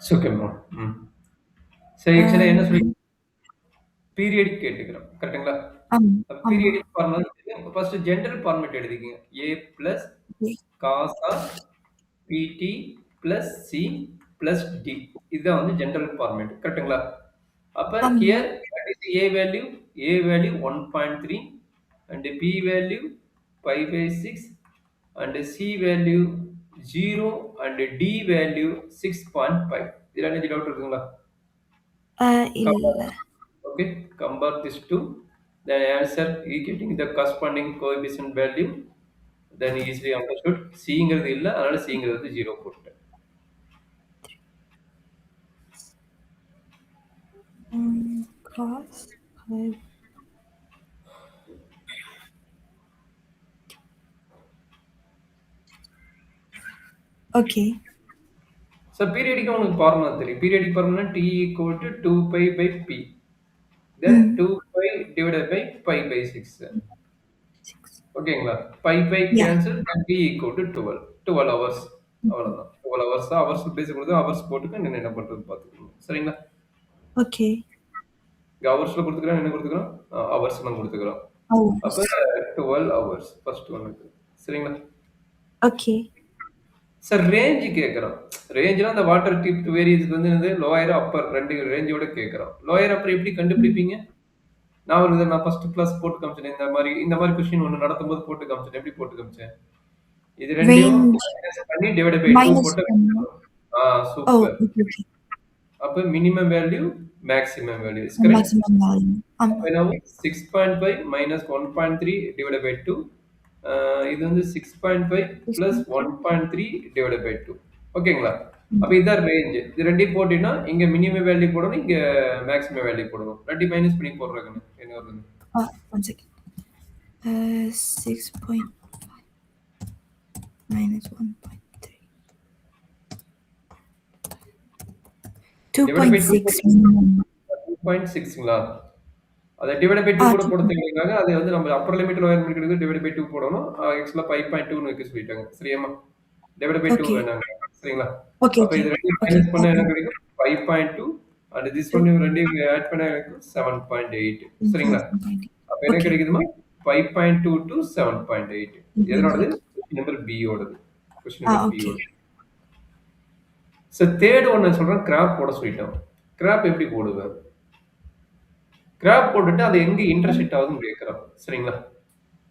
சுகமா. ம். சரி ஆக்சுவலா என்ன சொல்லி Um, பீரியடிக் கேட்டுக்கிறோம். கரெக்ட்டுங்களா? ஆமா. Periodic formula first general format எழுதிக்கங்க. A plus Okay. Cos of B t plus C plus D. இதுதான் வந்து ஜெனரல் ஃபார்மேட். கரெக்ட்டுங்களா? அப்ப ஆமா. Here that is A value 1.3 and B value pi by 6 and C value 0 and D value 6.5. இதுல any doubt இருக்குங்களா? இல்ல. Okay, compare these two. The answer is getting the corresponding coefficient value. Then easily understood. Cங்கிறது இல்ல, அதனால Cங்கிறது வந்து 0 போட்டுட்டேன். Cos 5. Okay. So periodic உனக்கு formula தெரியும். Periodic formula T equal to 2 pi by P. Then Mm. 2 pi divided by pi by 6. 6. ஓகேங்களா? pi pi Yeah. cancel then T equal to 12. 12 hours. அவ்வளவுதான். 12 hours தான். Hours பேச கொடுத்து hours போட்டுக்க நீங்க என்ன பண்றது பாத்துக்கோங்க. சரிங்களா? Okay. இங்க ஹவர்ஸ்ல குடுத்துக்கிறோம். என்ன குடுத்துக்கிறோம்? ஹவர்ஸ்ல குடுத்துக்கிறோம். அப்ப Hours. 12 ஹவர்ஸ் ஃபர்ஸ்ட் ஒன்னுக்கு. சரிங்களா? Okay. சார் ரேஞ்ச் கேட்குறோம். ரேஞ்ச்னா அந்த வாட்டர் டிப் வேரியன்ஸ் வந்து என்னது லோயர், அப்பர் 2 ரேஞ்சோட கேட்குறோம். லோயர், அப்பர் எப்படி Mm. கண்டுபிடிப்பீங்க? நான் ஃபர்ஸ்ட் கிளாஸ் போட்டு காமிச்சேனே இந்த மாரி கொஸ்டின் ஒண்ணு நடத்தும்போது போட்டு காமிச்சேன். எப்படி போட்டு காமிச்சேன்? இது 2யும் Range மைனஸ் பண்ணி டிவைடட் பை 2 minus போட்டு பண்ணணும். ஆ Oh, சூப்பர். okay, okay. அப்ப minimum value, maximum value is correct? Maximum value. அப்ப என்னவு 6.5 minus 1.3 divided by 2. இது வந்து 6.5 plus 6.3. 1.3 divided by 2. ஓகேங்களா? அப்ப Mm. இதான் ரேஞ்ச். இது 2யும் போட்டீங்கன்னா, இங்க மினிமம் வேல்யூ போடணும், இங்க மேக்ஸிமம் வேல்யூ போடணும். 2யும் மைனஸ் பண்ணி போடுறேங்க. என்ன வருதுன்னு. 1 second. 6.5 minus 1.3. டிவைடட் பை 2 2.6 போட்டீங்கன்னா minimum. 2.6ங்களா? அத டிவைடட் பை 2 கூட போட 2. தேவையில்லைங்க. அது வந்து நம்ம அப்பர் லிமிட், லோயர் லிமிட் எடுத்து டிவைடட் பை 2 போடணும். ஆக்சுவலா 5.2ன்னு வைக்க சொல்லிட்டாங்க. சரியாம்மா? Divided by 2 Okay. வேணாங்க. சரிங்களா? Okay, அப்ப okay. இது 2யும் Okay. மைனஸ் பண்ணா என்ன கிடைக்கும்? 5.2 அண்ட் திஸ் ஒன் 2. 2யும் ஆட் பண்ணா எனக்கு 7.8. சரிங்களா? 7.8. அப்ப என்ன Okay. கிடைக்குதுமா? 5.2 to 7.8. எதனோடது? 7.8. கொஸ்டின் நம்பர் B ஓடது. Question number B Okay. ஓடது. சோ தேர்ட் ஒன்னு சொல்றேன், கிராப் போட சொல்லிட்டோம். கிராப் எப்படி போடுவேன்? கிராப் போட்டுட்டு அது எங்க Um, இன்டர்செக்ட் ஆகுதுன்னு கேட்கிறோம். சரிங்களா?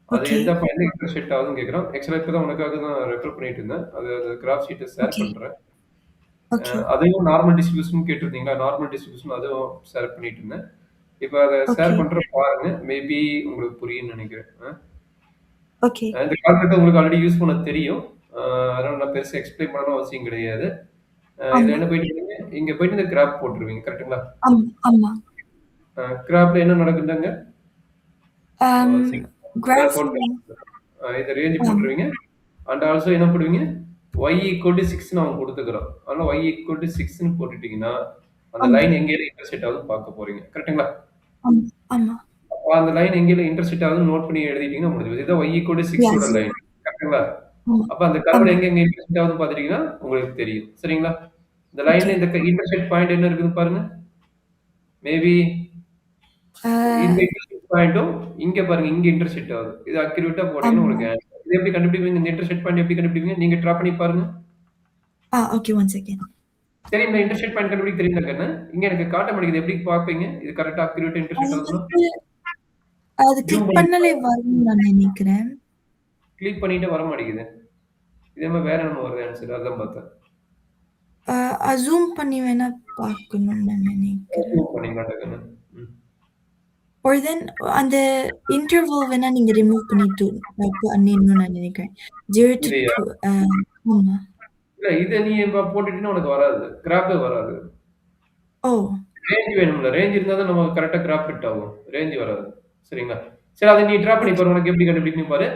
அது எந்த okay. பாயிண்ட்ல இன்டர்செக்ட் ஆகுதுன்னு கேட்கிறோம். ஆக்சுவலா இப்ப தான் உனக்காக தான் ரெஃபர் பண்ணிட்டு இருந்தேன். அது அது கிராஃப் ஷீட்ட ஷேர் Okay. பண்றேன். Okay. அதையும் நார்மல் டிஸ்ட்ரிபியூஷன் கேட்டிருந்தீங்களா? நார்மல் டிஸ்ட்ரிபியூஷன் அதுவும் ஷேர் பண்ணிட்டு இருந்தேன். இப்ப அத ஷேர் Okay. பண்றேன் பாருங்க. மேபி உங்களுக்கு புரியும்னு நெனைக்கிறேன். Okay. இந்த கான்செப்ட் உங்களுக்கு ஆல்ரெடி யூஸ் பண்ண தெரியும். அதனால நான் பெருசா எக்ஸ்பிளைன் பண்ணணும்னு அவசியம் கிடையாது. இதுல ஆமா. என்ன போயிட்டு இங்க போயிட்டு இந்த கிராப் போட்டுருவீங்க. கரெக்ட்டுங்களா? ஆமா. கிராப்ல என்ன நடக்குதுங்க? Um, அத graph போட்டு இத ரேஞ்ச் um, போட்டுருவீங்க. அண்ட் ஆல்சோ என்ன போடுவீங்க? y ஈக்குவல் டூ 6ன்னு அவங்க குடுத்துக்கிறோம். அதனால y ஈக்குவல் டூ 6ன்னு போட்டுட்டீங்கன்னா, அந்த ஆமா. லைன் எங்கேயில இன்டர்செக்ட் ஆகுதுன்னு பார்க்க போறீங்க. கரெக்ட்டுங்களா? ஆமா. அப்ப அந்த லைன் எங்கேயில இன்டர்செக்ட் ஆகுதுன்னு நோட் பண்ணி எழுதிட்டீங்கன்னா முடிஞ்சு போச்சு. இதான் y ஈக்குவல் டூ 6 ஓட Yes. லைன். கரெக்ட்டுங்களா? ஆமா. அப்ப அந்த கர்வ்ல ஆமா. எங்கெங்க இன்டர்செக்ட் ஆகுதுன்னு பார்த்துட்டீங்கன்னா, உங்களுக்கு தெரியும். சரிங்களா? இந்த லைன்ல Okay. இந்த இன்டர்செக்ட் பாயிண்ட் என்ன இருக்குன்னு பாருங்க. மேபி இந்த Uh, இன்டர்செக்ட் பாயிண்ட்டும் இங்க பாருங்க, இங்க இன்டர்செக்ட் ஆகுது. இது அக்யூரேட்டா போட்டீங்கன்னா ஆமா. உங்களுக்கு ஆன்சர். இது எப்படி கண்டுபிடிப்பீங்க? இந்த இன்டர்செக்ட் பாயிண்ட் எப்படி கண்டுபிடிப்பீங்க? நீங்க டிரா பண்ணி பாருங்க. Okay, 1 second. தெரியுங்களா? இன்டர்செக்ட் பாயிண்ட் கண்டுபிடிக்க தெரியுங்களா கண்ணு? இங்க எனக்கு காட்ட மாட்டேங்குது. எப்படி பார்ப்பீங்க? இது கரெக்ட்டா அக்யூரேட்டா அது இன்டர்செக்ட் ஆகுதுன்னா? வந்து அது ஜூம் கிளிக் பண்ணி பண்ணாலே வரும்னு நான் நினைக்கிறேன். கிளிக் பண்ணிட்டே வர மாட்டேங்குது. இதே மாரி வேற என்னமோ வருது ஆன்சர். அதான் பார்த்தேன். ஜூம் பண்ணி வேணா பார்க்கணும்னு நான் நினைக்கிறேன். ஜூம் பண்ணீங்களாட்ட கண்ணு. ம். Or then அந்த இன்டர்வல் வேணா நீங்க ரிமூவ் பண்ணிட்டு பண்ணிடணும்னு நான் நினைக்கிறேன். 0 to இதையா? 2. ஆமா. இல்ல இத நீ போட்டுட்டீங்கன்னா உனக்கு வராது. கிராப்பே வராது. ஓ! ரேஞ்ச் வேணும்ல. ரேஞ்ச் இருந்தா தான் நமக்கு கரெக்ட்டா கிராப் ஃபிட் ஆகும். ரேஞ்ச் வராது. சரிங்களா? சரி அத நீ டிரா பண்ணி ஓகே. பாரு. உனக்கு எப்படி கண்டுபிடிக்கணும் பாரு.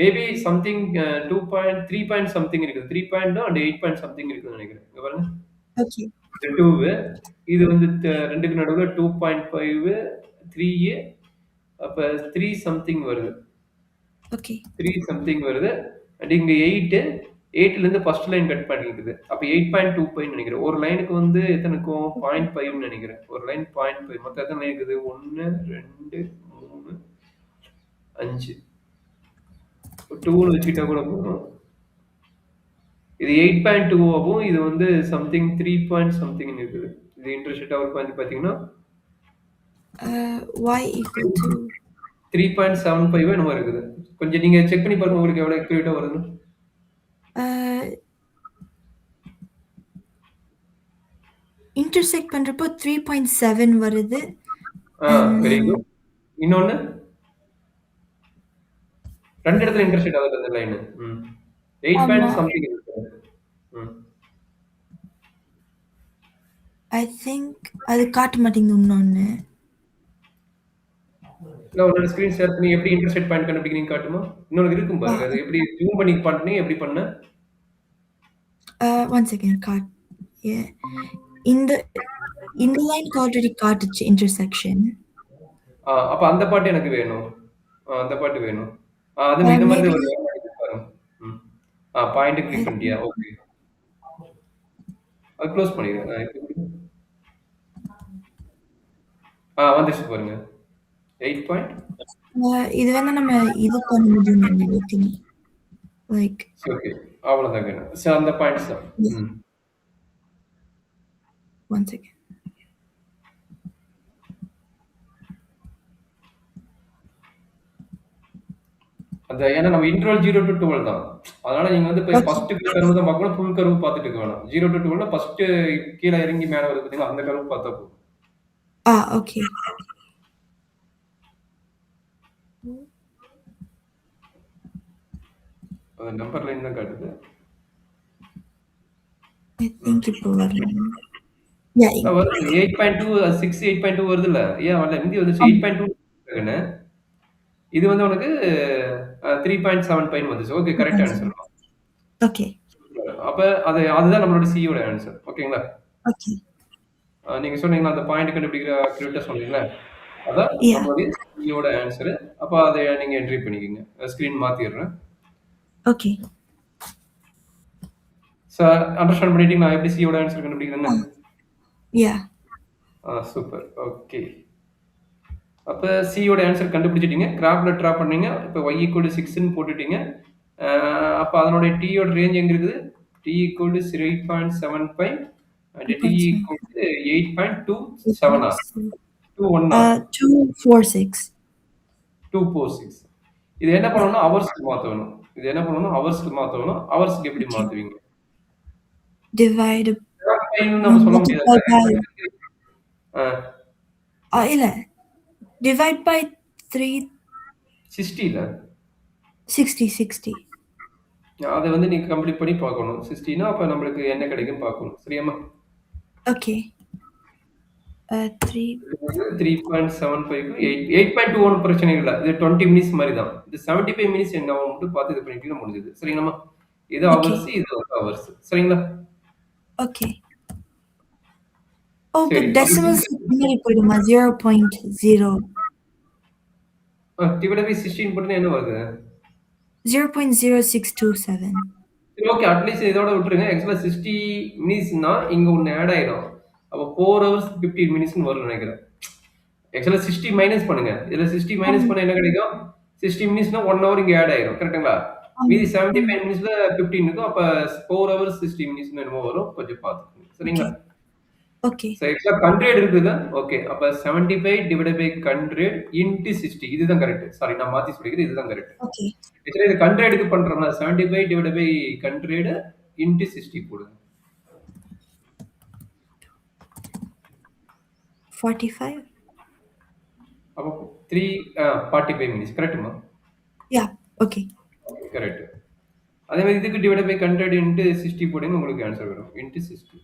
Maybe something 2 point 3 point something இருக்குது. 3 பாயிண்ட் அண்ட் 8 பாயிண்ட் சம்திங் இருக்குன்னு நெனைக்கிறேன். இங்க பாருங்க. ஓகே. இது 2 இது வந்து 2க்கு நடுவுல 2.5 3 அப்ப 3 சம்திங் வருது. ஓகே. 3 சம்திங் வருது. அண்ட் இங்க 8 8லேருந்து ஃபர்ஸ்ட் லைன் கட் பண்ணிக்குது. அப்ப 8.25 நெனைக்கிறேன். ஒரு லைனுக்கு வந்து எத்தன இருக்கும்? 0.5ன்னு நெனைக்கிறேன். ஒரு லைன் 0.5 மொத்தம் எத்தன லைன் இருக்குது? 1, 2, 3, 5. 2ன்னு வச்சுக்கிட்டா கூட போதும். இது 8.2 ஆகும். இது வந்து சம்திங் 3 பாயிண்ட் சம்திங்ன்னு இருக்குது. இது இன்டர்செப்ட் அவருக்கு வந்து பார்த்தீங்கன்னா, Y equal to 3.75 என்னமோ இருக்குது. கொஞ்சம் நீங்க செக் பண்ணி பாருங்க உங்களுக்கு எவ்வளோ அக்யூரேட்டா வருதுன்னு. இன்டர்செக்ட் பண்றப்போ 3.7 வருது. Very good. இன்னொன்னு 2 இடத்துல இன்டர்செக்ட் ஆகுது அந்த லைன். 8 ஆமா. பாயிண்ட் சம்திங் இருக்கு. ம். ஐ திங்க் அது காட்ட மாட்டேங்குது இன்னொன்னு. இல்ல உன்னோட ஸ்கிரீன் ஷேர் பண்ணி எப்படி இன்டர்செக்ட் பாயிண்ட் கண்டுபிடிக்கிறீங்க காட்டுமா? இன்னொன்னு இருக்கும் பாருங்க. அது எப்படி ஜூம் பண்ணி பண்ணீங்க? எப்படி பண்ண? ஒன் செகண்ட் இந்த இந்த லைனுக்கு ஆல்ரெடி காட்டுச்சு இன்டர்செக்ஷன். அப்ப அந்த பாட்டு எனக்கு வேணும். அந்த பாட்டு வேணும். அதே மாதிரி இந்த மாதிரி மேபி ஒரு பாருங்க. ம். பாயிண்ட் கிளிக் பண்ணிட்டியா? ஓகே. அது க்ளோஸ் பண்ணிடுங்க. வந்துருச்சு பாருங்க. 8 பாயிண்ட். இது வேணா நம்ம இது பண்ண முடியும்னு நினைக்கிறேன். Like okay. அவ்வளவுதான் வேணும். சரி அந்த பாயிண்ட்ஸ் தான். ம். One second. அந்த ஏன்னா நம்ம இன்டர்வல் 0 to 12 தான். அதனால நீங்க வந்து போய் ஓகே. ஃபர்ஸ்ட் கர்வ் தான் பார்க்கணும். ஃபுல் கர்வ் பார்த்துட்டு இருக்க வேணாம். 0 to 12னா ஃபர்ஸ்ட் கீழ இறங்கி மேல வருது பார்த்தீங்களா? அந்த கர்வ் பார்த்தா போதும். ஓகே. அது நம்பர் லைன் தான் காட்டுது. ஐ திங்க் இப்போ வரணும். 8.2 6 8.2 வருதுல்ல? ஏன் வரல? முந்தி வந்துச்சு 8.2 இது வந்து உனக்கு 3.75 வந்துச்சு. Okay correct answer. ஓகே. அப்ப அதுதான் நம்மளோட C யோட ஆன்சர். ஓகேங்களா? ஓகே. நீங்க சொன்னீங்களா அந்த பாயிண்ட் கண்டுபிடிக்கிற அக்யூரேட்டா சொன்னீங்கல்ல? அதான் யா. நம்மளுடைய C யோட ஆன்சர். அப்ப அதை நீங்க என்ட்ரி பண்ணிக்கங்க. ஸ்கிரீன் மாத்திடுறேன். ஓகே. அண்டர்ஸ்டாண்ட் பண்ணிட்டீங்க நான் எப்படி C யோட ஆன்சர் கண்டுபிடிக்கிறேன்னு? யா. சூப்பர். ஓகே. அப்ப C யோட ஆன்சர் கண்டுபிடிச்சிட்டீங்க. கிராஃப்ல ட்ரா பண்ணீங்க. இப்ப y = 6ன்னு போட்டுட்டீங்க. அப்ப அதனுடைய t யோட ரேஞ்ச் எங்க இருக்குது? t = 3.75 and t = 8.27 21 246. 246. இது என்ன பண்ணணும்னா ஹவர்ஸ்க்கு மாத்தணும். இது என்ன பண்ணணும்? ஹவர்ஸ்க்கு மாத்தணும். ஹவர்ஸ்க்கு எப்படி Okay. மாத்துவீங்க? Divide நம்ம சொல்ல multiply முடியாது. இல்ல divide by 3 60ல 60. அதை வந்து நீங்க கம்ப்ளீட் பண்ணி பார்க்கணும். 60னா அப்ப நம்மளுக்கு என்ன கிடைக்கும் பார்க்கணும். சரியாம்மா? ஓகே. 3 3.75 8.21 பிரச்சனை இல்ல. இது 20 மினிட்ஸ் மாதிரி தான். இது 75 மினிட்ஸ் என்ன ஆகும் மட்டும் பார்த்து இது பண்ணிட்டீங்கன்னா முடிஞ்சது. சரிங்களாம்மா? இது ஹவர்ஸ், இது ஹவர்ஸ். சரிங்களா? ஓகே. சரி. டெசிமல்ஸ் முன்னாடி போயிடுமா? 0.0 டிவைட் பை 16 போட்டா என்ன வருது? 0.0627. சரி ஓகே. அட்லீஸ்ட் இதோட விட்டுருங்க. ஆக்சுவலா 60 மினிட்ஸ்னா இங்க ஒண்ணு ஆட் ஆயிடும். அப்ப 4 ஹவர்ஸ் 15 மினிட்ஸ்னு வரும்னு நினைக்கிறேன். ஆக்சுவலா 60 மைனஸ் பண்ணுங்க. இதுல 60 மைனஸ் பண்ணா என்ன கிடைக்கும்? 60 மினிட்ஸ்னா 1 ஹவர் இங்க ஆட் ஆயிரும். கரெக்ட்டுங்களா? மீதி 75 மினிட்ஸ்ல 15 இருக்கும். அப்ப 4 ஹவர்ஸ் 60 மினிட்ஸ்னு என்னமோ வரும். கொஞ்சம் பார்த்துக்கோங்க. சரிங்களா? ஓகே. சோ ஆக்சுவலா 100 இருக்குல்ல? ஓகே. அப்ப 75 டிவைடட் பை 100 இன்டு 60 இதுதான் கரெக்ட். சாரி நான் மாத்தி சொல்லிக்கிறேன். இதுதான் கரெக்ட். ஓகே. ஆக்சுவலா இது 100க்கு பண்றோம்னா 75 டிவைடட் பை 100 இன்டு 60 போடுங்க. 45. அப்போ 45 மினிட்ஸ் கரெக்ட்டுமா? யா. ஓகே. கரெக்ட். அதே மாதிரி இதுக்கு டிவைட் பை 100 இன்டு 60 போடுங்க உங்களுக்கு ஆன்சர் வரும். இன்டு 60.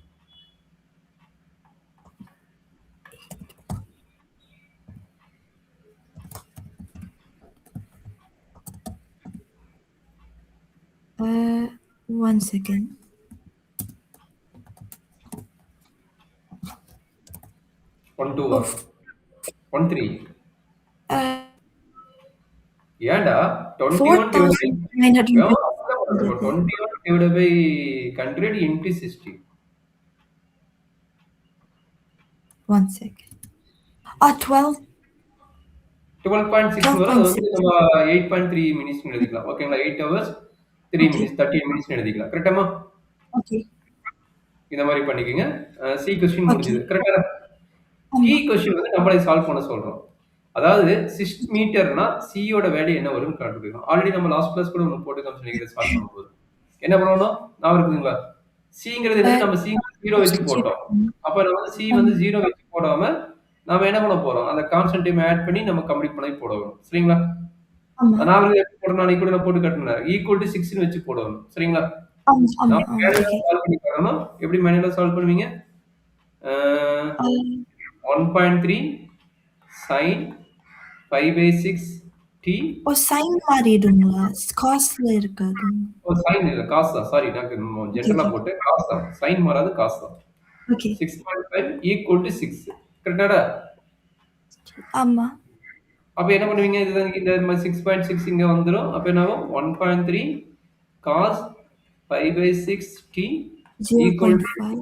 One second. 1 2 1 3 ஏன்டா 21 4,950. அப்போ வருது. 21 divided by 100 into 60. 1 second. 12, 12.6 வரும். அது வந்து 12.6. நம்ம 8.3 மினிட்ஸ்னு எழுதிக்கலாம். ஓகேங்களா? 8 hours 3 Okay. minutes 13 மினிட்ஸ்னு எழுதிக்கலாம். கரெக்டாம்மா? Okay. இந்த மாரி பண்ணிக்கங்க. C question Okay. முடிஞ்சது. கரெக்ட்டா? டி ஆமா. கொஸ்டின் வந்து நம்மளே சால்வ் பண்ண சொல்றோம். அதாவது 6 மீட்டர்னா சி யோட வேல்யூ என்ன வரும்னு கண்டுபிடிக்கணும். ஆல்ரெடி நம்ம லாஸ்ட் கிளாஸ் கூட ஒண்ணு போட்டு காமிச்சோம் நீங்க சால்வ் பண்ணும்போது. என்ன பண்ணணும்? ஞாபகம் இருக்குதுங்களா? சிங்கிறது அ என்னது? நம்ம சி 0 வச்சு போட்டோம். அப்ப நம்ம வந்து சி வந்து ஆமா. 0 வச்சு போடாம, நாம என்ன பண்ண போறோம்? அந்த கான்ஸ்டன்ட்டையும் ஆட் பண்ணி நம்ம கம்ப்ளீட் பண்ணி போடணும். சரிங்களா? ஆமா. நான் வந்து எப்படி போடணும்? அன்னைக்கு கூட நான் போட்டு காட்டுனேன். ஈக்குவல் டூ 6ன்னு வச்சு போடணும். சரிங்களா? ஆமா, ஆமா, நான் ஆமா. மேனுவலா ஓகே. சால்வ் பண்ணி காட்டணும். எப்படி மேனுவலா சால்வ் பண்ணுவீங்க? Uh uh 1.3 sin pi by 6 t. Sine மாறிடுங்களா? காஸ்ல இருக்காதுங்க. ஓ! சைன் இல்ல. காஸ் தான். சாரி நான் ஓகே, ஜெனரலா ஓகே. போட்டேன். காஸ் தான். சைன் மாறாது. காஸ் தான். ஓகே. 6.5 equal to 6. கரெக்ட்டாடா? ஆமா. அப்ப என்ன பண்ணுவீங்க? இதுதான் இந்த 6.6 இங்க வந்துரும். அப்ப என்ன ஆகும்? 1.3 cos pi by 6 t equal to 0.5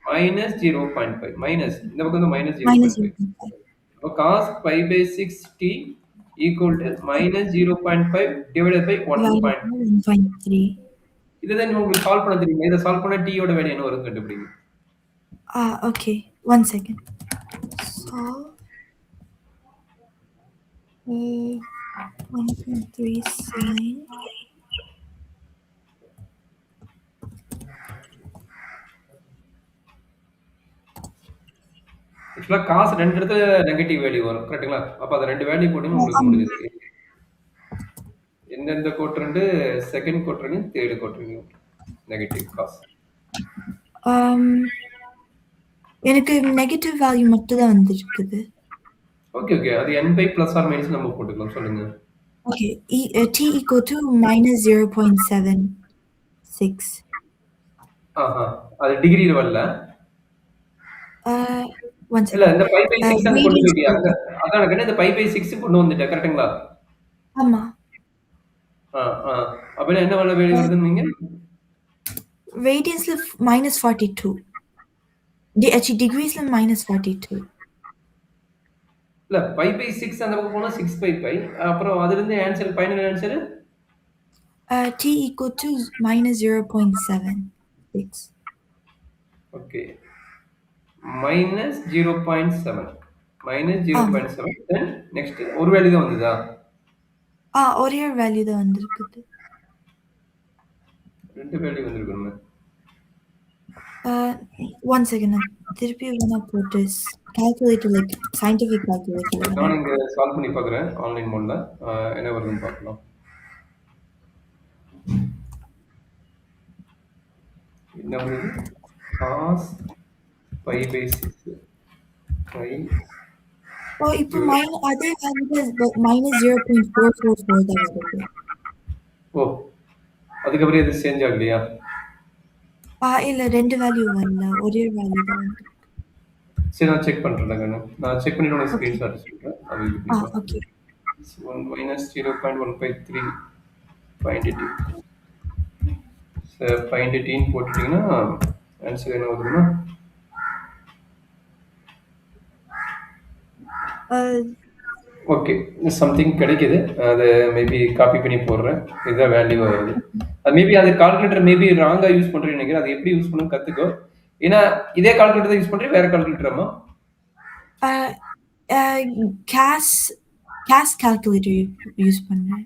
minus 0.5. Minus இந்த பக்கம் வந்து minus minus 0.5. 0.5 அப்ப cos pi by 6 t equal to minus 0.5 divided by divided 1. by 1.3. இதுதான் உங்களுக்கு சால்வ் பண்ண தெரியுமா? இத சால்வ் பண்ணா t யோட வேல்யூ என்ன வரும்னு கண்டுபிடிங்க. Okay. 1 second. Solve 1.3 sin. ஆக்சுவலா காசு 2 இடத்துல நெகட்டிவ் வேல்யூ வரும். கரெக்ட்டுங்களா? அப்ப அத 2 வேல்யூ போட்டீங்கன்னா உங்களுக்கு ஆமா. முடிஞ்சுது. எந்தெந்த quadrant, second quadrant, third quadrant negative cos. Um, எனக்கு நெகட்டிவ் வேல்யூ மட்டும் தான் வந்திருக்குது. Okay, okay. அது n pi plus or minus நம்ம போட்டுக்கலாம். சொல்லுங்க. Okay. T equal to minus 0.76. ஆஹா. அது டிகிரில வரல. Uh, 1 இல்ல second. இந்த பை பை 6 அங்க கொண்டு Radians போயிட்டியா? போட்டேன். அதான் கண்ணு இந்த பை பை 6 கொண்டு வந்துட்டேன். கரெக்ட்டுங்களா? ஆமா. ஆ, ஆ. அப்படின்னா என்ன value Uh, வருதுன்னீங்க? radiansல minus 42. actually degreesல minus 42. இல்ல பை பை 6 அந்த பக்கம் போனா 6 பை பை. அப்புறம் அதிலிருந்து answer final answer T equal to minus 0.76. Okay. Minus 0.7 minus ஆமா. 0.7 தென் நெக்ஸ்ட் ஒரு வேல்யூ தான் வந்ததா? ஒரே ஒரு வேல்யூ தான் வந்திருக்குது. 2 வேல்யூ வந்திருக்கணுமே. 1 second. நான் திருப்பி வேணா போட்டு calculator like scientific calculator வேணா. நான் இங்க சால்வ் பண்ணி பார்க்குறேன் ஆன்லைன் மோட்ல. என்ன வருதுன்னு பார்க்கலாம். என்ன வருது? cos pi by 6 pi இப்போ அதே வேல்யூ தான் minus 0.444 தான் வருது. ஓ அதுக்கப்புறம் எது சேஞ்ச் ஆகலையா? இல்ல 2 வேல்யூ வரல. ஒரே வேல்யூ தான் வந்து. சரி நான் செக் பண்றேன் கண்ணு. நான் செக் பண்ணிட்டு உங்களுக்கு ஓகே. ஸ்கிரீன்ஷாட் சொல்றேன். அது இது பண்ணிக்கலாம். Okay. 1 minus 0.153 find it. find it in போட்டுட்டீங்கன்னா ஆன்சர் என்ன வருதுன்னா ஓகே சம்திங் கிடைக்குது. அதை மேபி காப்பி பண்ணி போடுறேன். இதுதான் வேல்யூ வருது. அது மேபி அது கால்குலேட்டர் மேபி ராங்கா யூஸ் பண்றேன்னு நினைக்கிறேன். அது எப்படி யூஸ் பண்ணணும் கத்துக்கோ. ஏன்னா இதே கால்குலேட்டர் தான் யூஸ் பண்றேன். வேற கால்குலேட்டராமா? கேஸ் கால்குலேட்டர் யூஸ் பண்றேன்.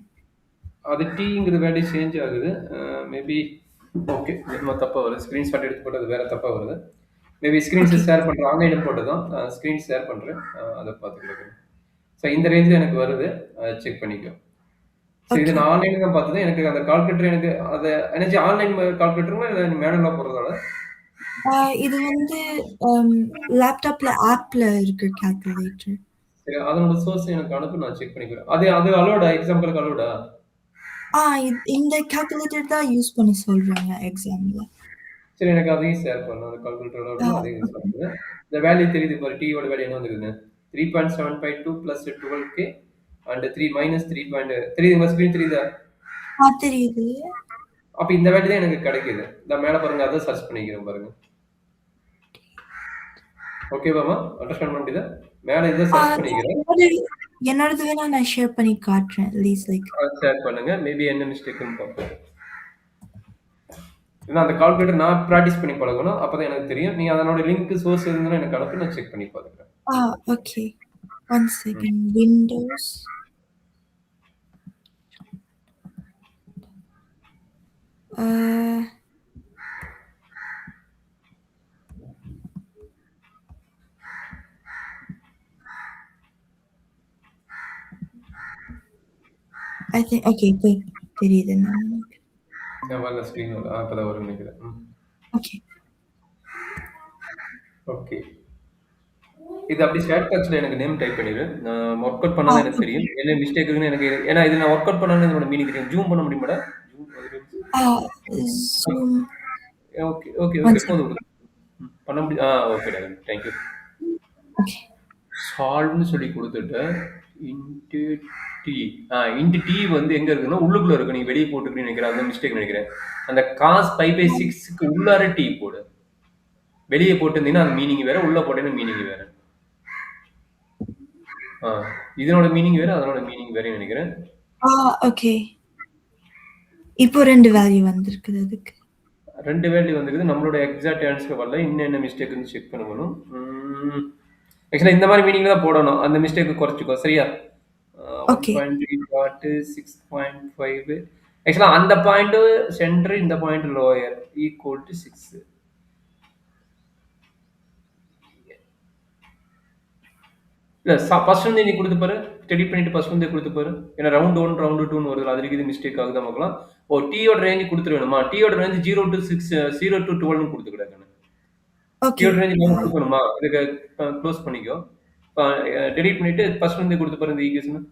அது டீங்கிற வேல்யூ சேஞ்ச் ஆகுது. மேபி ஓகே என்னமோ தப்பா வருது. ஸ்கிரீன்ஷாட் எடுத்து போட்டு அது வேற தப்பா வருது. Maybe screens okay. ஷேர் பண்றேன். ஆன்லைன்ல போட்டதும் ஸ்கிரீன் ஷேர் பண்றேன். அதை பார்த்துக்கலாம். ஸோ இந்த ரேஞ்சில் எனக்கு வருது. செக் பண்ணிக்கோ. ஸோ இது ஓகே. நான் ஆன்லைன்ல தான் பார்த்தது. எனக்கு அந்த கால்குலேட்டர் எனக்கு அதை எனர்ஜி ஆன்லைன் கால்குலேட்டருங்களா இல்லை மேனுவலாக போடுறதால? இது வந்து லேப்டாப்ல ஆப்ல இருக்கு கால்குலேட்டர். சரி அதனோட சோர்ஸ் எனக்கு அனுப்பு நான் செக் பண்ணிக்கிறேன். அது அது அலோடா? எக்ஸாம்பிளுக்கு அலோடா? இந்த கால்குலேட்டர் தான் யூஸ் பண்ண சொல்றாங்க எக்ஸாம்ல. சரி எனக்கு அதையும் ஷேர் பண்ணு. அந்த கால்குலேட்டர் அலோடா அதையும் யூஸ் பண்ணுறேன். இந்த வேல்யூ தெரியுது பாரு. டீயோட வேல்யூ என்ன வந்துருக்குது? 3.752 plus 12k and 3 minus 3. தெரியுதுங்களா? ஸ்க்ரீன் தெரியுதா? தெரியுது. அப்ப இந்த வேல்யூ தான் எனக்கு கிடைக்குது. இந்த மேல பாருங்க அத சர்ச் பண்ணிக்கிறேன் பாருங்க. ஓகேவாம்மா? அண்டர்ஸ்டாண்ட் பண்ணிட்டீதா? மேல இத சர்ச் பண்ணிக்கிறேன். என்னோடது வேணா நான் ஷேர் பண்ணி காட்டுறேன். அட்லீஸ்ட் லைக் ஷேர் பண்ணுங்க. மேபி என்ன மிஸ்டேக்குன்னு பார்ப்போம். ஏன்னா அந்த கால்குலேட்டர் நான் பிராக்டிஸ் பண்ணி பழகணும். அப்பதான் எனக்கு தெரியும். நீங்க அதனோட லிங்க் சோர்ஸ் இருந்ததுன்னா எனக்கு அனுப்பி நான் செக் பண்ணி பார்த்துக்கிறேன். Okay. 1 second. Windows I think okay இப்போ தெரியுது நான் நினைக்கிறேன். நான் வரல ஸ்க்ரீன் அப்பதான் வரும்னு நினைக்கிறேன். ஓகே. ஓகே. இது அப்படி ஷார்ட் கட்ஸ்ல எனக்கு நேம் டைப் பண்ணிடு. நான் ஒர்க் அவுட் பண்ணாதான் எனக்கு தெரியும். என்ன மிஸ்டேக் இருக்குன்னு எனக்கு ஏன்னா இது நான் ஒர்க் அவுட் பண்ணாலும் இதோட மீனிங் தெரியும். ஜூம் பண்ண முடியுமாடா? ஜூம் ஓகே ஓகே ஓகே போதும். பண்ண முடியும். ஓகேடா. தேங்க்யூ. ஓகே. சால்வ்னு சொல்லி கொடுத்துட்டு இன்ட்டு டி இன்ட்டு டி வந்து எங்க இருக்குன்னா உள்ளுக்குள்ள இருக்கு. நீங்க வெளியே போட்டுக்கணும்னு நினைக்கிறேன். அந்த மிஸ்டேக் நினைக்கிறேன். அந்த காஸ் பை பை 6க்கு உள்ளார டி போடு. வெளியே போட்டிருந்தீங்கன்னா அது மீனிங் வேற, உள்ள போட்டேன்னா மீனிங் வேற. இதனோட மீனிங் வேற, அதனோட மீனிங் வேற நினைக்கிறேன். ஓகே. இப்போ 2 வேல்யூ வந்திருக்குது அதுக்கு. 2 வேல்யூ வந்திருக்குது. நம்மளோட எக்ஸாக்ட் ஆன்சர் வரல. இன்னும் என்ன மிஸ்டேக்னு செக் பண்ணணும். ஆக்சுவலா இந்த மாதிரி மீனிங்ல தான் போடணும். அந்த மிஸ்டேக் குறைச்சிக்கோ. சரியா? ஓகே. 1.3.6.5 ஆக்சுவலா அந்த பாயிண்ட் சென்டர், இந்த பாயிண்ட் லோயர் ஈக்குவல் டு 6. இல்ல ஃபர்ஸ்ட் வந்து நீ கொடுத்து பாரு. ஸ்டடி பண்ணிட்டு ஃபர்ஸ்ட் வந்து கொடுத்து பாரு. ஏன்னா ரவுண்ட் 1 ரவுண்ட் 2 வருது. அதுக்கு இது மிஸ்டேக் ஆகுதா பார்க்கலாம். டீயோட ரேஞ்ச் கொடுத்துரு வேணுமா? டீயோட ரேஞ்ச் 0 to 6 0 to 12 கொடுத்துக்கிடாங்க. டீயோட ரேஞ்ச் நம்ம கொடுக்கணுமா? இதுக்கு க்ளோஸ் பண்ணிக்கோ. டெலீட் பண்ணிட்டு ஃபர்ஸ்ட் வந்து கொடுத்து பாரு இந்த ஈக்குவேஷன்.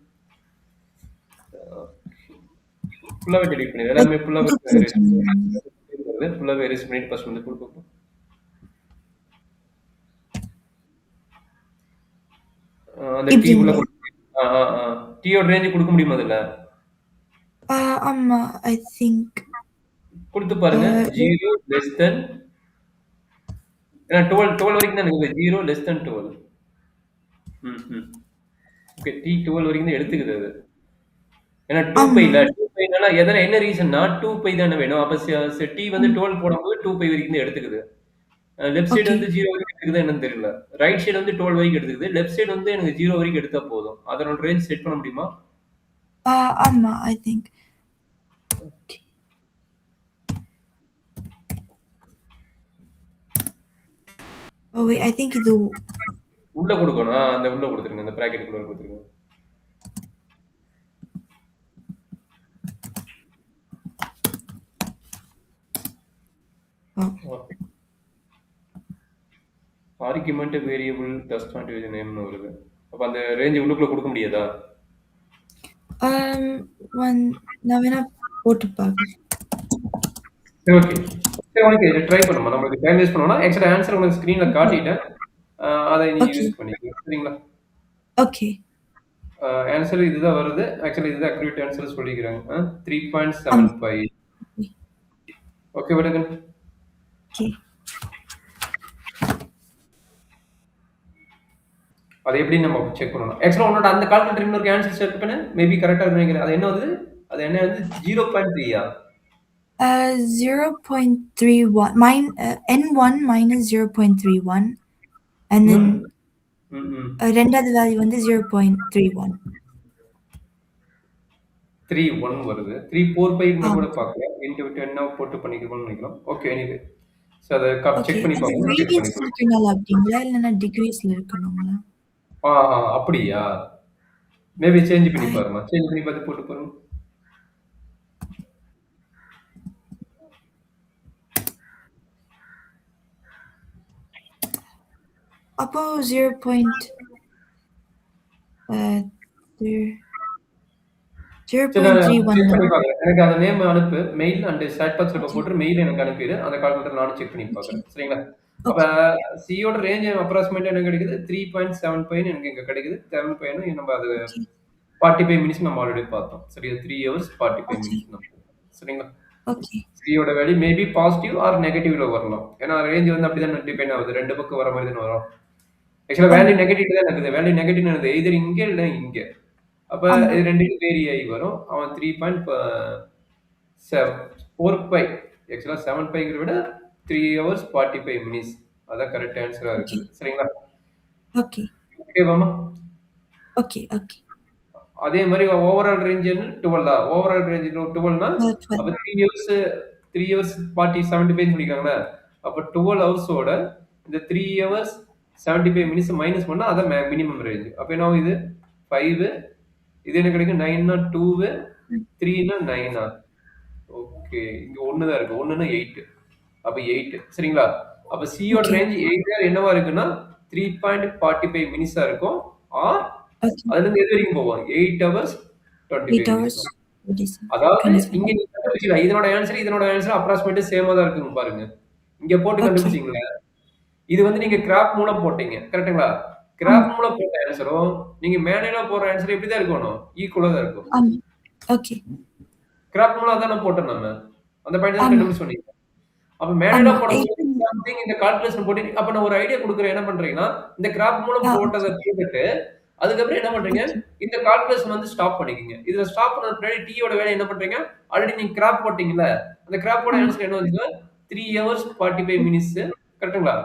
ஃபுல்லாவே டெலீட் பண்ணிடு. எல்லாமே ஃபுல்லாவே எரேஸ் பண்ணிடு. ஃபுல்லாவே எரேஸ் பண்ணிட்டு ஃபர்ஸ்ட் வந்து கொடுப்போம். அந்த டி உள்ள டீயோட ரேஞ்ச் கொடுக்க முடியுமா அதுல? ஆமா ஐ திங்க் கொடுத்து பாருங்க. 0 less than ஏன்னா 12 வரைக்கும் தான் இருக்குது. 0 less than 12. ஓகே டி 12 வரைக்கும் தான் எடுத்துக்குது அது. ஏன்னா 2 பை இல்ல 2 பைனால என்ன ரீசன்னா 2 பை தானே வேணும். அப்ப டி வந்து 12 போடும்போது 2 பை வரைக்கும் தான் எடுத்துக்குது. லெஃப்ட் சைடு வந்து 0 வரைக்கும் எடுத்துக்குது என்னன்னு தெரியல. ரைட் சைடு வந்து 12 வரைக்கும் எடுத்துக்குது. லெஃப்ட் சைடு வந்து எனக்கு 0 வரைக்கும் எடுத்தா போதும். அதனோட ரேஞ்ச் செட் பண்ண முடியுமா? ஆமா ஐ திங்க் ஐ திங்க் இது உள்ள கொடுக்கணும். அந்த உள்ள கொடுத்துருங்க. அந்த பிராக்கெட் உள்ள கொடுத்துருங்க. Argument variable does not use நேம்னு வருது. அப்ப அந்த ரேஞ்ச் உள்ளுக்குள்ள கொடுக்க முடியாதா? நான் வேணா போட்டு பார்க்கிறேன். சரி ஓகே. சரி உனக்கு இதை ட்ரை பண்ணுமா. நம்மளுக்கு டைம் வேஸ்ட் பண்ணோம்னா ஆக்சுவலா ஆன்சர் உங்களுக்கு ஸ்க்ரீன்ல காட்டிட்டேன். அதை நீ யூஸ் பண்ணிக்கலாம். சரிங்களா? ஓகே. ஆன்சர் இதுதான் வருது. ஆக்சுவலி இதுதான் அக்யூரேட் ஆன்சர் சொல்லிக்கிறாங்க. 3.75. ஓகே விடுங்க. ஓகே. அதை எப்படி நம்ம செக் பண்ணணும்? ஆக்சுவலா உன்னோட அந்த கால்குலேட்டர் இன்னொரு ஆன்சர் செக் பண்ணு. மேபி கரெக்டா நினைக்கிறேன். அது என்ன வந்து? அது என்ன வந்து 0.3யா? 0.31 n1 minus 0.31 and then ரெண்டாவது வேல்யூ வந்து 0.31. 3.1 வருது. 3.45 கூட பார்க்கல. இன்டு 10 போட்டு பண்ணிக்கணும்னு நினைக்கிறோம். Okay anyway. சோ அத செக் பண்ணி பாருங்க. ரேடியன்ஸ் இருக்கனால அப்படிங்களா இல்லனா டிகிரிஸ்ல இருக்கணுங்களா? அப்படியா? மேபி சேஞ்ச் பண்ணி பாருங்க. சேஞ்ச் பண்ணி பார்த்து போட்டு பாருங்க. அப்போ 0.31 எனக்கு அந்த நேம் அனுப்பு. மெயில் அண்ட் சாட் பாக்ஸ்ல போட்டு மெயில் எனக்கு அனுப்பிடு. அந்த கால்குலேட்டர் நானும் செக் பண்ணி பார்க்கறேன். சரிங்களா? அப்ப சியோட ரேஞ்ச் அப்ராக்ஸிமேட்டா எனக்கு கிடைக்குது 3.75 எனக்கு இங்க கிடைக்குது. 7.5 நம்ம அது 45 மினிட்ஸ் நம்ம ஆல்ரெடி பார்த்தோம். சரியா? 3 hours 45 மினிட்ஸ் நம்ம. சரிங்களா? ஓகே. சியோட வேல்யூ மேபி பாசிட்டிவ் ஆர் நெகட்டிவ்ல வரலாம். ஏன்னா ரேஞ்ச் வந்து அப்படிதான் டிபெண்ட் ஆகுது. 2 பக்கம் வர மாதிரி தானே வரும். ஆக்சுவலா வேல்யூ ஆமா, நெகட்டிவ் தான் இருக்குது. வேல்யூ நெகட்டிவ் இருக்குது. எய்தர் இங்க இல்ல இங்க. அப்ப ஆமா. இது 2க்கும் வேரி ஆகி வரும். அவன் 4 பை ஆக்சுவலா 7 பைங்கிறத விட 3 ஹவர்ஸ் 45 மினிட்ஸ். அதான் கரெக்ட் ஆன்சரா ஓகே, இருக்குது. சரிங்களா? ஓகே, ஓகேவாமா? Okay, okay. அதே மாதிரி ஓவரால் ரேஞ்ச் 12 ஓவரால் ரேஞ்ச் 12னா 12. அப்ப 3 ஹவர்ஸ் 75 சொல்லிருக்காங்களே. அப்ப 12 ஹவர்ஸோட இந்த 3 ஹவர்ஸ் 75 மினிட்ஸ் மைனஸ் பண்ணா அதான் மினிமம் ரேஞ்ச். அப்ப என்ன ஆகும் இது 5 இது என்ன கிடைக்கும் 9னா 2 ம். 3னா 9ஆ ஓகே இங்க 1 தான் இருக்கு 1னா 8 அப்ப 8 சரிங்களா அப்ப சியோட ஓகே, ரேஞ்ச் 8 என்னவா இருக்குன்னா 3.45 மினிட்ஸா இருக்கும் ஆர் ஓகே. அதுல இருந்து எது வரைக்கும் போவோம் 8 ஹவர்ஸ் 8 25 மினிட்ஸ் ஹவர்ஸ் 27, அதாவது இங்க 27. நீங்க கண்டுபிடிச்சீங்களா இதனோட ஆன்சர் அப்ராக்சிமேட் சேமா தான் இருக்குங்க பாருங்க இங்க போட்டு ஓகே, கண்டுபிடிச்சீங்களா இது வந்து நீங்க கிராப் மூலம் போட்டீங்க கரெக்ட்டுங்களா ஆமா, கிராப் மூலம் போட்ட ஆன்சரும் நீங்க மேனுவலா போடுற ஆன்சர் எப்படி தான் இருக்கணும் ஈக்குவலா தான் இருக்கும் ஆமா. ஓகே. கிராப் மூலம் தானே போட்டோம் நம்ம அந்த பாயிண்ட் தான் ஆமா, கண்டுபிடிச்சு சொன்னீங்க அப்ப மேனுவலா ஆமா. போடும்போது 8 சம்திங் இந்த கால்குலேஷன் போட்டு அப்ப நான் ஒரு ஐடியா குடுக்குறேன் என்ன பண்றீங்கன்னா இந்த கிராப் மூலம் ஓகே, போட்டதை போட்டுட்டு அதுக்கப்புறம் என்ன பண்றீங்க ஓகே. இந்த கால்குலேஷன் வந்து ஸ்டாப் பண்ணிக்கங்க இதுல ஸ்டாப் பண்ணதுக்கு முன்னாடி டீயோட வேலை என்ன பண்றீங்க ஆல்ரெடி நீங்க கிராப் போட்டீங்கல்ல அந்த கிராப்போட ஆமா. ஆன்சர் என்ன வந்துச்சுன்னா 3 ஹவர்ஸ் 45 மினிட்ஸ் கரெக்ட்டுங்களா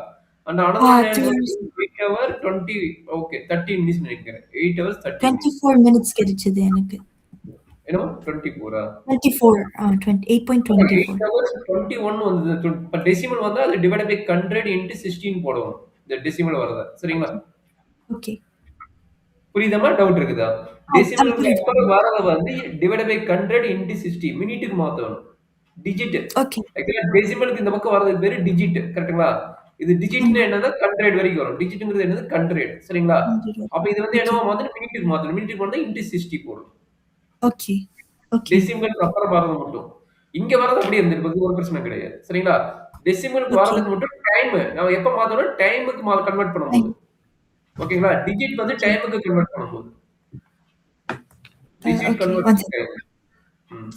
and uh another one 3 answer hours 8 hour 20 okay 30 minutes நினைக்கிறேன் 8 ஹவர்ஸ் 30 மினிட்ஸ் 24 மினிட்ஸ் கிடைச்சது எனக்கு. என்னமா 24 24 அப்ப 8 8.24. ஹவர்ஸ் 21 வந்தது இப்ப டெசிமல் வந்தா அது டிவைட் பை 100 இன்டு 16 போடுவோம் இந்த டெசிமல் வரத சரிங்களா ஓகே, ஓகே. புரியுதாமா டவுட் இருக்குதா டெசிமலுக்கு புரியுது, அப்புறம் புரியுது. வரத வந்து டிவைட் பை 100 இன்டு 60 மினிட்டுக்கு மாத்தணும் டிஜிட் ஓகே, ஆக்சுவலா டெசிமலுக்கு இந்த பக்கம் வரது பேரு டிஜிட் கரெக்ட்டுங்களா இது டிஜிட்னு ஆமா. என்னன்னா 100 வரைக்கும் வரும் டிஜிட்ங்கிறது என்னது 100 சரிங்களா 100. அப்ப இது வந்து ஓகே, என்னவா மாத்தணும் மினிட்டுக்கு மாத்தணும் மினிட்டுக்கு வந்தா இன்டு 60 போடணும் ஓகே, ஓகே, டெசிமலுக்கு அப்புறம் வரது மட்டும் இங்க வரது அப்படியே இருந்திருக்கு ஒரு பிரச்சனை கிடையாது சரிங்களா டெசிமலுக்கு ஓகே. வரதுக்கு மட்டும் டைம் நம்ம எப்ப மாத்தணும் டைமுக்கு கன்வெர்ட் பண்ணும்போது ஃபைன். ஓகேங்களா டிஜிட் வந்து ஓகே, டைமுக்கு கன்வெர்ட் பண்ணும்போது digit okay. Convert 1 to second. Time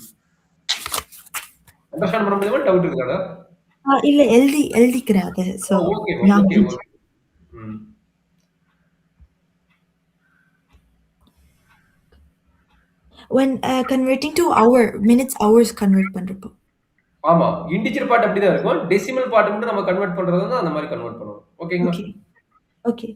understand பண்ண முடியுமா டவுட் இருக்குதாடா இல்ல எழுதிக்கிறேன் அத. சோ ஓகே ஓகே ஞாபகம் ஓகே ம் when converting to hour, minutes, hours convert பண்றப்போ. ஆமா இன்டிஜர் பார்ட் அப்படிதான் இருக்கும் டெசிமல் பார்ட் மட்டும் நம்ம கன்வெர்ட் பண்றது வந்து அந்த மாதிரி கன்வெர்ட் பண்ணுவோம் ஓகேங்களா ஓகே, ஓகே.